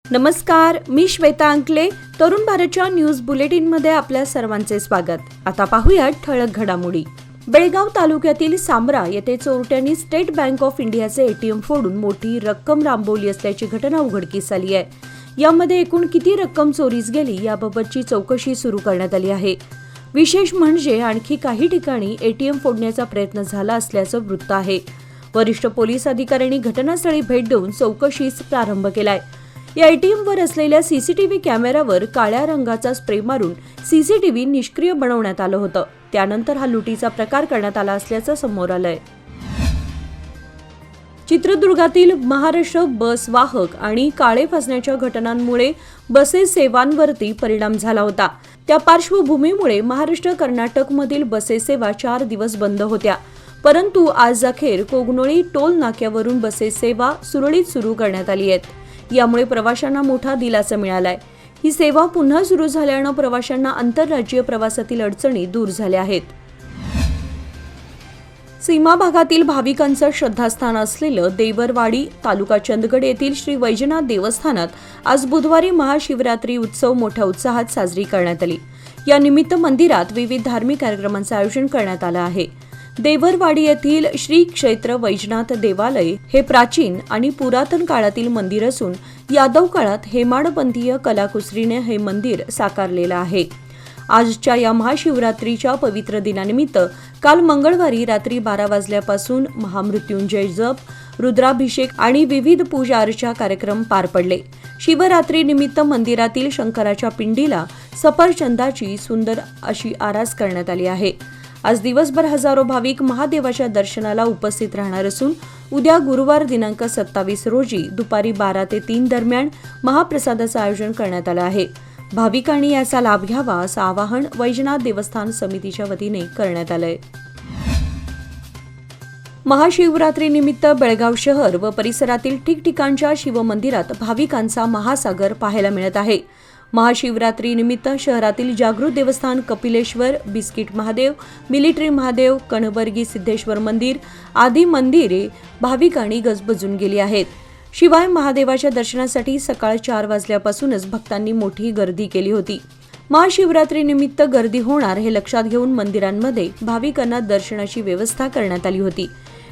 नमस्कार, मी श्वेता अंकले. तरुण भारतच्या न्यूज बुलेटिनमध्ये आपल्या सर्वांचे स्वागत. आता पाहूया ठळक घडामोडी. बेळगाव तालुक्यातील सामरा येथे चोरट्यांनी स्टेट बँक ऑफ इंडियाचे एटीएम फोडून मोठी रक्कम लांबवली असल्याची घटना उघडकीस आली आहे. यामध्ये एकूण किती रक्कम चोरीस गेली याबाबतची चौकशी सुरू करण्यात आली आहे. विशेष म्हणजे आणखी काही ठिकाणी एटीएम फोडण्याचा प्रयत्न झाला असल्याचं वृत्त आहे. वरिष्ठ पोलीस अधिकाऱ्यांनी घटनास्थळी भेट देऊन चौकशीस प्रारंभ केलाय. या एटीएमवर असलेल्या सीसीटीव्ही कॅमेऱ्यावर काळ्या रंगाचा स्प्रे मारून सीसीटीव्ही निष्क्रिय बनवण्यात आलं होतं. त्यानंतर हा लुटीचा प्रकार करण्यात आला असल्याचं समोर आलंय. चित्रदुर्गातील महाराष्ट्र बस वाहक आणि काळे फासण्याच्या घटनांमुळे बसेस सेवांवरती परिणाम झाला होता. त्या पार्श्वभूमीमुळे महाराष्ट्र कर्नाटकमधील बसेस सेवा 4 दिवस बंद होत्या. परंतु आज अखेर कोगनोळी टोल नाक्यावरून बसेस सेवा सुरळीत सुरू करण्यात आली आहे. यामुळे प्रवाशांना मोठा दिलासा मिळालाय. ही सेवा पुन्हा सुरू झाल्यानं प्रवाशांना आंतरराज्यीय प्रवासातील अडचणी दूर झाल्या आहेत. सीमा भागातील भाविकांचं श्रद्धास्थान असलेलं देवरवाडी तालुका चंदगड येथील श्री वैजनाथ देवस्थानात आज बुधवारी महाशिवरात्री उत्सव मोठ्या उत्साहात साजरी करण्यात आली. या निमित्त मंदिरात विविध धार्मिक कार्यक्रमांचं आयोजन करण्यात आलं आहे. देवरवाडी येथील श्री क्षेत्र वैजनाथ देवालय हे प्राचीन आणि पुरातन काळातील मंदिर असून यादव काळात हेमाडपंथीय कलाकुसरीने हे मंदिर साकारलेलं आहे. आजच्या या महाशिवरात्रीच्या पवित्र दिनानिमित्त काल मंगळवारी रात्री 12 वाजल्यापासून महामृत्युंजय जप, रुद्राभिषेक आणि विविध पूजा अर्चा कार्यक्रम पार पडले. शिवरात्री निमित्त मंदिरातील शंकराच्या पिंडीला सफरचंदाची सुंदर अशी आरास करण्यात आली आहे. आज दिवसभर हजारो भाविक महादेवाच्या दर्शनाला उपस्थित राहणार असून उद्या गुरुवार दिनांक 27 रोजी दुपारी 12 ते 3 दरम्यान महाप्रसादाचं आयोजन करण्यात आलं आहे. भाविकांनी याचा लाभ घ्यावा असं आवाहन वैजनाथ देवस्थान समितीच्या वतीने करण्यात आलंय. महाशिवरात्रीनिमित्त बेळगाव शहर व परिसरातील ठिकठिकाणच्या शिवमंदिरात भाविकांचा महासागर पाहायला मिळत आहे. महाशिवरात्रीनिमित्त शहरातील जागृत देवस्थान, कपिलेश्वर, बिस्किट महादेव, मिलिटरी महादेव, कणबर्गी सिद्धेश्वर मंदिर आदी मंदिरे भाविकांनी गजबजून गेली आहेत. शिवाय महादेवाच्या दर्शनासाठी सकाळ 4 वाजल्यापासूनच भक्तांनी मोठी गर्दी केली होती. महाशिवरात्रीनिमित्त गर्दी होणार हे लक्षात घेऊन मंदिरांमध्ये भाविकांना दर्शनाची व्यवस्था करण्यात आली होती.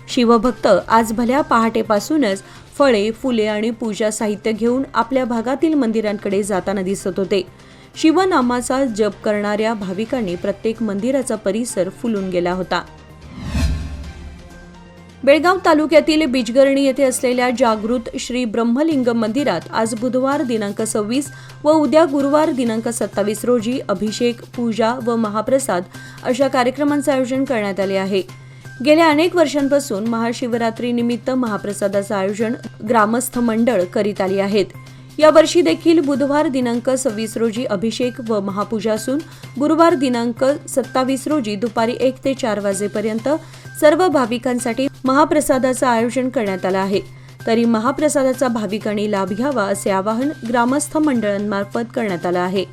शिवभक्त आज भल्या पहाटेपासूनच फळे, फुले आणि पूजा साहित्य घेऊन आपल्या भागातील मंदिरांकडे जाताना दिसत होते. शिवनामाचा जप करणाऱ्या भाविकांनी प्रत्येक मंदिराचा परिसर फुलून गेला होता. बेळगाव तालुक्यातील बिजगर्णी येथे असलेल्या जागृत श्री ब्रह्मलिंगम मंदिरात आज बुधवार दिनांक 26 व उद्या गुरुवार दिनांक 27 रोजी अभिषेक, पूजा व महाप्रसाद अशा कार्यक्रमांचे आयोजन करण्यात आले आहे. गेल्या अनेक वर्षांपासून महाशिवरात्रीनिमित्त महाप्रसादाचं आयोजन ग्रामस्थ मंडळ करीत आली आहेत. यावर्षी देखील बुधवार दिनांक 26 रोजी अभिषेक व महापूजा असून गुरुवार दिनांक 27 रोजी दुपारी 1 ते 4 वाजेपर्यंत सर्व भाविकांसाठी महाप्रसादाचं आयोजन करण्यात आलं आहे. तरी महाप्रसादाचा भाविकांनी लाभ घ्यावा असे आवाहन ग्रामस्थ मंडळांमार्फत करण्यात आलं आहे.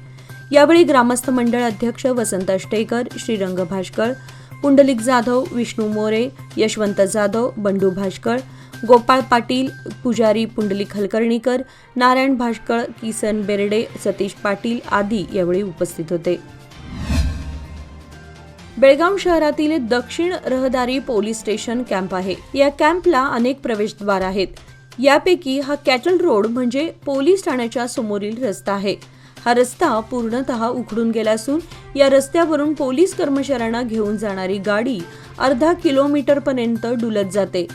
यावेळी ग्रामस्थ मंडळ अध्यक्ष वसंत अष्टेकर, श्रीरंग भाष्कर, पुंडलिक जाधव, विष्णू मोरे, यशवंत जाधव, बंडू भाष्कर, गोपाळ पाटील, पुजारी पुंडलिक हलकर्णीकर, नारायण भाष्कर, किसन बेर्डे, सतीश पाटील आदी यावेळी उपस्थित होते. बेळगाव शहरातील दक्षिण रहदारी पोलीस स्टेशन कॅम्प आहे. या कॅम्पला अनेक प्रवेशद्वार आहेत. यापैकी हा कॅटल रोड म्हणजे पोलीस ठाण्याच्या समोरील रस्ता आहे. हा रस्ता पूर्णतः उखडून गेला असून या रस्त्यावरून पोलीस कर्मचाऱ्यांना घेऊन जाणारी गाडी अर्धा किलोमीटरपर्यंत डुलत जाते.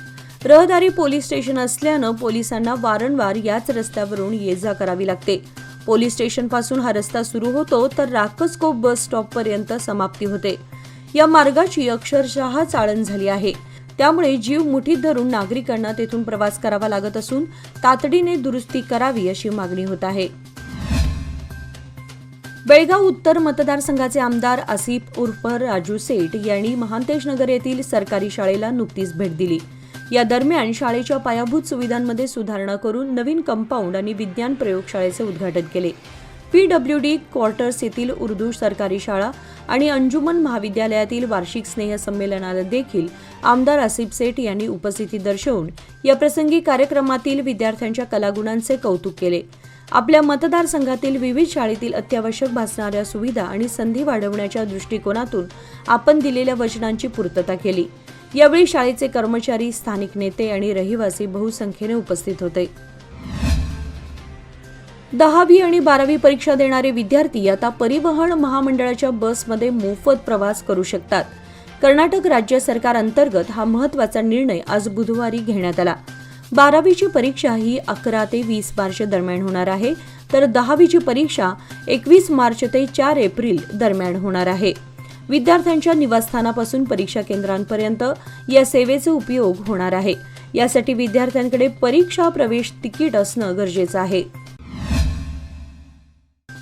रहदारी पोलीस स्टेशन असल्यानं पोलिसांना वारंवार याच रस्त्यावरून ये-जा करावी लागते. पोलीस स्टेशनपासून हा रस्ता सुरू होतो तर राकसकोप बस स्टॉपपर्यंत समाप्ती होते. या मार्गाची अक्षरशः चाळण झाली आहे. त्यामुळे जीव मुठीत धरून नागरिकांना तेथून प्रवास करावा लागत असून तातडीने दुरुस्ती करावी अशी मागणी होत आहे. बेळगाव उत्तर मतदारसंघाचे आमदार आसिफ उर्फ राजू सेठ यांनी महांतेश नगर येथील सरकारी शाळेला नुकतीच भेट दिली. या दरम्यान शाळेच्या पायाभूत सुविधांमध्ये सुधारणा करून नवीन कंपाऊंड आणि विज्ञान प्रयोगशाळेचे उद्घाटन केले. PWD क्वार्टर्स येथील उर्दू सरकारी शाळा आणि अंजुमन महाविद्यालयातील वार्षिक स्नेहसंमेलनाला देखील आमदार आसिफ सेठ यांनी उपस्थिती दर्शवून या प्रसंगी कार्यक्रमातील विद्यार्थ्यांच्या कलागुणांचे कौतुक केले. आपल्या मतदारसंघातील विविध शाळेतील अत्यावश्यक भासणाऱ्या सुविधा आणि संधी वाढवण्याच्या दृष्टिकोनातून आपण दिलेल्या वचनांची पूर्तता केली। यावेळी शाळेचे कर्मचारी, स्थानिक नेते आणि रहिवासी बहुसंख्येने उपस्थित होते। 10वी आणि 12वी परीक्षा देणारे विद्यार्थी आता परिवहन महामंडळाच्या बसमध्ये मोफत प्रवास करू शकतात। कर्नाटक राज्य सरकार अंतर्गत हा महत्त्वाचा निर्णय आज बुधवारी घेण्यात आला। 12वीची परीक्षा ही 11 ते 20 मार्च दरम्यान होणार आहे, तर 10वीची परीक्षा 21 मार्च ते 4 एप्रिल दरम्यान होणार आहे। विद्यार्थ्यांच्या निवासस्थानापासून परीक्षा केंद्रांपर्यंत या सेवेचा उपयोग होणार आहे। यासाठी विद्यार्थ्यांकडे परीक्षा प्रवेश तिकीट असणं गरजेचं आहे।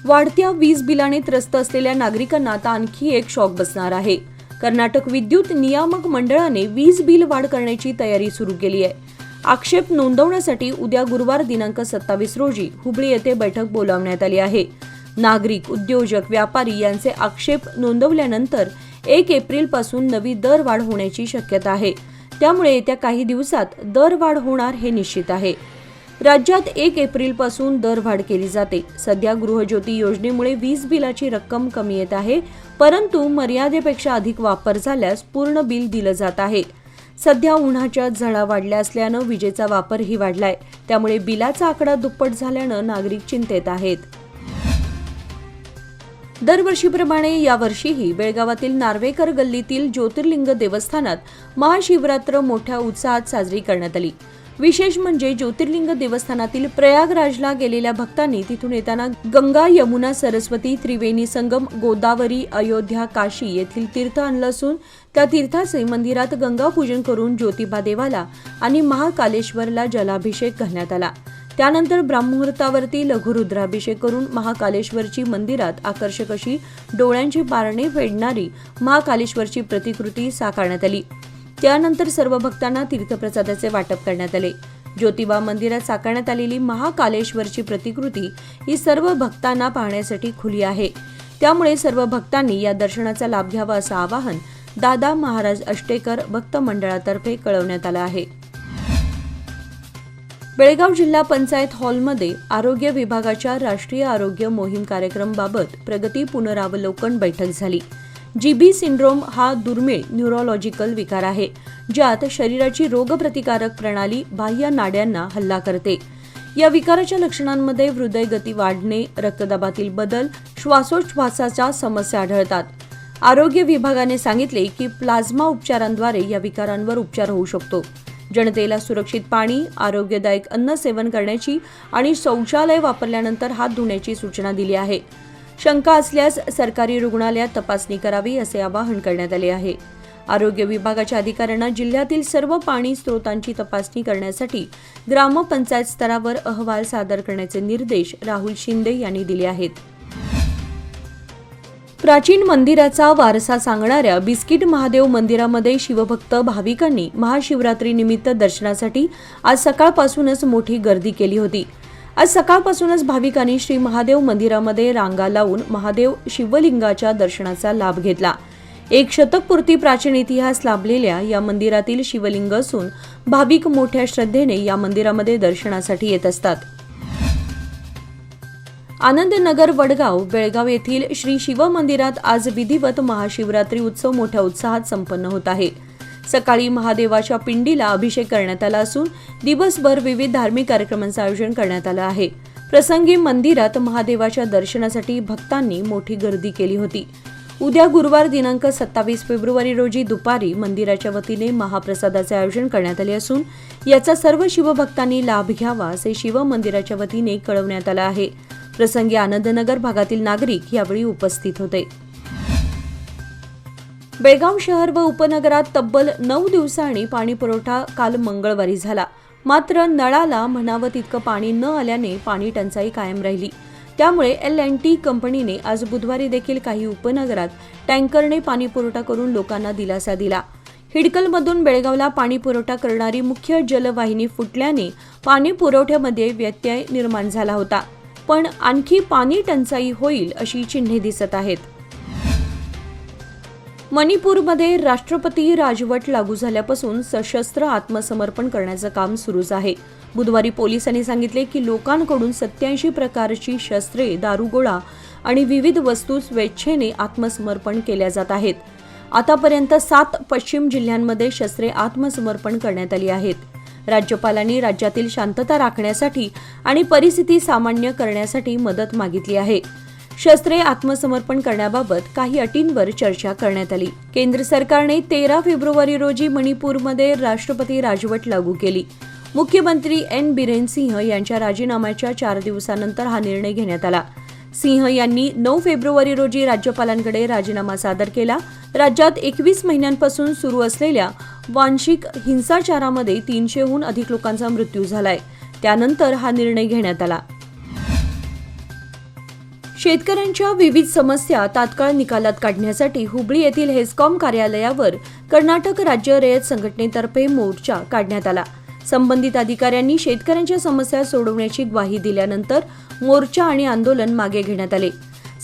वाढत्या वीज बिलाने त्रस्त असलेल्या नागरिकांना आता आणखी एक शॉक बसणार आहे। कर्नाटक विद्युत नियामक मंडळाने वीज बिल वाढ करण्याची तयारी सुरू केली आहे। आक्षेप नोंदवण्यासाठी उद्या गुरुवार दिनांक 27 रोजी हुबळी येथे बैठक बोलावण्यात आली आहे। नागरिक, उद्योजक, व्यापारी यांचे आक्षेप नोंदवल्यानंतर 1 एप्रिल पासून नवी दरवाढ होण्याची शक्यता आहे। त्यामुळे येत्या काही दिवसात दरवाढ होणार हे निश्चित आहे। राज्यात 1 एप्रिल पासून दरवाढ केली जाते। सध्या गृहज्योती योजनेमुळे वीज बिलाची रक्कम कमी येत आहे, परंतु मर्यादेपेक्षा अधिक वापर झाल्यास पूर्ण बिल दिलं जात आहे। सध्या उन्हाच्या झळा वाढल्या असल्यानं विजेचा वापरही वाढलाय, त्यामुळे बिलाचा आकडा दुप्पट झाल्यानं नागरिक चिंतेत आहेत। दरवर्षीप्रमाणे यावर्षीही बेळगावातील नार्वेकर गल्लीतील ज्योतिर्लिंग देवस्थानात महाशिवरात्र मोठ्या उत्साहात साजरी करण्यात आली। विशेष म्हणजे ज्योतिर्लिंग देवस्थानातील प्रयागराजला गेलेल्या भक्तांनी तिथून येताना गंगा, यमुना, सरस्वती, त्रिवेणी संगम, गोदावरी, अयोध्या, काशी येथील तीर्थ आणलं असून त्या तीर्थाचे मंदिरात गंगा पूजन करून ज्योतिबा देवाला आणि महाकालेश्वरला जलाभिषेक घालण्यात आला। त्यानंतर ब्राह्ममुहूर्तावरती लघुरुद्राभिषेक करून महाकालेश्वरची मंदिरात आकर्षक अशी डोळ्यांची पारणे फेडणारी महाकालेश्वरची प्रतिकृती साकारण्यात आली। त्यानंतर सर्व भक्तांना तीर्थप्रसादाचे वाटप करण्यात आले। ज्योतिबा मंदिरात साकारण्यात आलेली महाकालेश्वरची प्रतिकृती ही सर्व भक्तांना पाहण्यासाठी खुली आहे, त्यामुळे सर्व भक्तांनी या दर्शनाचा लाभ घ्यावा असं आवाहन दादा महाराज अष्टेकर भक्त मंडळातर्फे कळवण्यात आलं आहे। बेळगाव जिल्हा पंचायत हॉलमध्ये आरोग्य विभागाच्या राष्ट्रीय आरोग्य मोहीम कार्यक्रमाबाबत प्रगती पुनरावलोकन बैठक झाली। जीबी सिंड्रोम हा दुर्मिळ न्यूरोलॉजिकल विकार आहे, ज्यात शरीराची रोगप्रतिकारक प्रणाली बाह्य नाड्यांना हल्ला करते। या विकाराच्या लक्षणांमध्ये हृदय गती वाढणे, रक्तदाबातील बदल, श्वासोच्छवासाच्या समस्या आढळतात। आरोग्य विभागाने सांगितले की प्लाझ्मा उपचारांद्वारे या विकारांवर उपचार होऊ शकतो। जनतेला सुरक्षित पाणी, आरोग्यदायक अन्न सेवन करण्याची आणि शौचालय वापरल्यानंतर हात धुण्याची सूचना दिली आहे। शंका असल्यास सरकारी रुग्णालयात तपासणी करावी असे आवाहन करण्यात आले आहे। आरोग्य विभागाच्या अधिकाऱ्यांना जिल्ह्यातील सर्व पाणी स्रोतांची तपासणी करण्यासाठी ग्रामपंचायत स्तरावर अहवाल सादर करण्याचे निर्देश राहुल शिंदे यांनी दिले आहेत। प्राचीन मंदिराचा वारसा सांगणाऱ्या बिस्किट महादेव मंदिरामध्ये शिवभक्त भाविकांनी महाशिवरात्रीनिमित्त दर्शनासाठी आज सकाळपासूनच मोठी गर्दी केली होती। आज सकाळपासूनच भाविकांनी श्री महादेव मंदिरामध्ये रांगा लावून महादेव शिवलिंगाच्या दर्शनाचा लाभ घेतला। 1 शतकपूर्ती प्राचीन इतिहास लाभलेल्या या मंदिरातील शिवलिंग असून भाविक मोठ्या श्रद्धेने या मंदिरामध्ये दर्शनासाठी येत असतात। आनंदनगर वडगाव बेळगाव येथील श्री शिव मंदिरात आज विधिवत महाशिवरात्री उत्सव मोठ्या उत्साहात संपन्न होत आहे। सकाळी महादेवाच्या पिंडीला अभिषेक करण्यात आला असून दिवसभर विविध धार्मिक कार्यक्रमांचं आयोजन करण्यात आलं आहे। प्रसंगी मंदिरात महादेवाच्या दर्शनासाठी भक्तांनी मोठी गर्दी केली होती। उद्या गुरुवार दिनांक 27 फेब्रुवारी रोजी दुपारी मंदिराच्या वतीने महाप्रसादाचे आयोजन करण्यात आले असून याचा सर्व शिवभक्तांनी लाभ घ्यावा असे शिव मंदिराच्या वतीने कळवण्यात आलं आहे। प्रसंगी आनंदनगर भागातील नागरिक यावेळी उपस्थित होते। बेळगाव शहर व उपनगरात तब्बल 9 दिवसांनी पाणी पुरवठा काल मंगळवारी झाला। मात्र नळाला म्हणावं तितकं पाणी न आल्याने पाणी टंचाई कायम राहिली। त्यामुळे L&T कंपनीने आज बुधवारी देखील काही उपनगरात टँकरने पाणी पुरवठा करून लोकांना दिलासा दिला। हिडकलमधून बेळगावला पाणी पुरवठा करणारी मुख्य जलवाहिनी फुटल्याने पाणी पुरवठ्यामध्ये व्यत्यय निर्माण झाला होता, पण आणखी पाणी टंचाई होईल अशी चिन्हे दिसत आहेत। मणिपूरमध्ये राष्ट्रपती राजवट लागू झाल्यापासून सशस्त्र आत्मसमर्पण करण्याचं काम सुरूच आहे. बुधवारी पोलिसांनी सांगितले की लोकांकडून 87 प्रकारची शस्त्रे, दारुगोळा आणि विविध वस्तू स्वेच्छेने आत्मसमर्पण केल्या जात आहेत. आतापर्यंत 7 पश्चिम जिल्ह्यांमध्ये शस्त्रे आत्मसमर्पण करण्यात आली आहेत. राज्यपालांनी राज्यातील शांतता राखण्यासाठी आणि परिस्थिती सामान्य करण्यासाठी मदत मागितली आहे. शस्त्रे आत्मसमर्पण करण्याबाबत काही अटींवर चर्चा करण्यात आली. केंद्र सरकारने 13 फेब्रुवारी रोजी मणिपूरमध्ये राष्ट्रपती राजवट लागू केली. मुख्यमंत्री एन बिरेन सिंह यांच्या राजीनाम्याच्या 4 दिवसानंतर हा निर्णय घेण्यात आला. सिंह यांनी 9 फेब्रुवारी रोजी राज्यपालांकडे राजीनामा सादर केला. राज्यात 21 महिन्यांपासून सुरू असलेल्या वांशिक हिंसाचारामध्ये 300हून अधिक लोकांचा मृत्यू झालाय. त्यानंतर हा निर्णय घेण्यात आला. शेतकऱ्यांच्या विविध समस्या तात्काळ निकालात काढण्यासाठी हुबळी येथील हेस्कॉम कार्यालयावर कर्नाटक राज्य रयत संघटनेतर्फे मोर्चा काढण्यात आला. संबंधित अधिकाऱ्यांनी शेतकऱ्यांच्या समस्या सोडवण्याची ग्वाही दिल्यानंतर मोर्चा आणि आंदोलन मागे घेण्यात आले.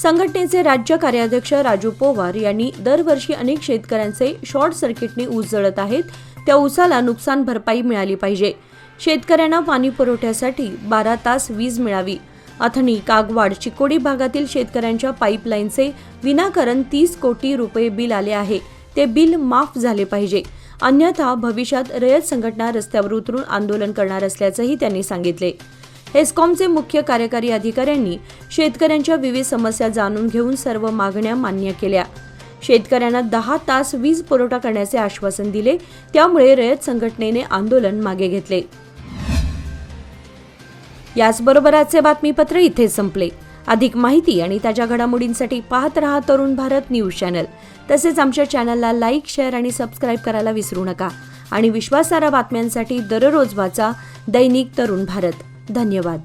संघटनेचे राज्य कार्याध्यक्ष राजू पवार यांनी दरवर्षी अनेक शेतकऱ्यांचे शॉर्ट सर्किटने ऊस जळत आहेत, त्या ऊसाला नुकसान भरपाई मिळाली पाहिजे. शेतकऱ्यांना पाणी पुरवठ्यासाठी 12 तास वीज मिळावी. अथणी, कागवाड, चिकोडी भागातील शेतकऱ्यांच्या पाईपलाईनचे विनाकारण 30 कोटी रुपये बिल आले आहे, ते बिल माफ झाले पाहिजे. अन्यथा भविष्यात रयत संघटना रस्त्यावर उतरून आंदोलन करणार असल्याचंही त्यांनी सांगितले. हेस्कॉमचे मुख्य कार्यकारी अधिकाऱ्यांनी शेतकऱ्यांच्या विविध समस्या जाणून घेऊन सर्व मागण्या मान्य केल्या. शेतकऱ्यांना 10 तास वीज पुरवठा करण्याचे आश्वासन दिले. त्यामुळे रयत संघटनेने आंदोलन मागे घेतले. याचबरोबर आजचे बातमीपत्र इथे संपले. अधिक माहिती आणि ताज्या घडामोडींसाठी पाहत रहा तरुण भारत न्यूज चॅनल. तसेच आमच्या चॅनलला लाईक, शेअर आणि सबस्क्राईब करायला विसरू नका. आणि विश्वासार्ह बातम्यांसाठी दररोज वाचा दैनिक तरुण भारत. धन्यवाद.